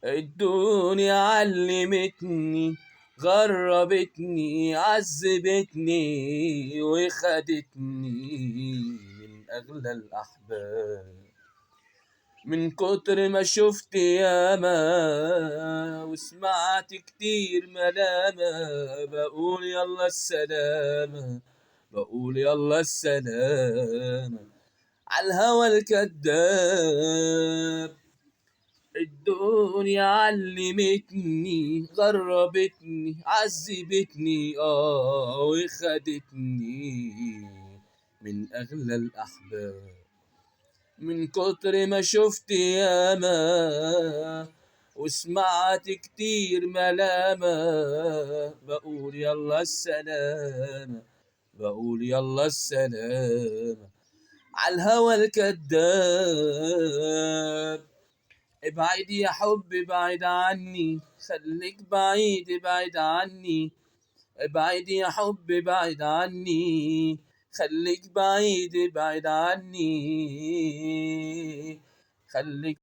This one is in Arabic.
الدنيا علمتني، غربتني، عذبتني، وخدتني من أغلى الأحباب. من كتر ما شفت ياما وسمعت كتير ملامة، بقول يلا السلامة، بقول يلا السلامة عالهوى الكداب. الدنيا علمتني، غربتني، عذبتني، وخدتني من أغلى الأحباب. من كتر ما شفت ياما وسمعت كتير ملامة، بقول يلا السلامة، بقول يلا السلامة عالهوى الكداب. ابعد يا حب ابعد عني، خليك بعيد ابعد عني. ابعد يا حب ابعد عني، خليك بعيد ابعد عني. خليك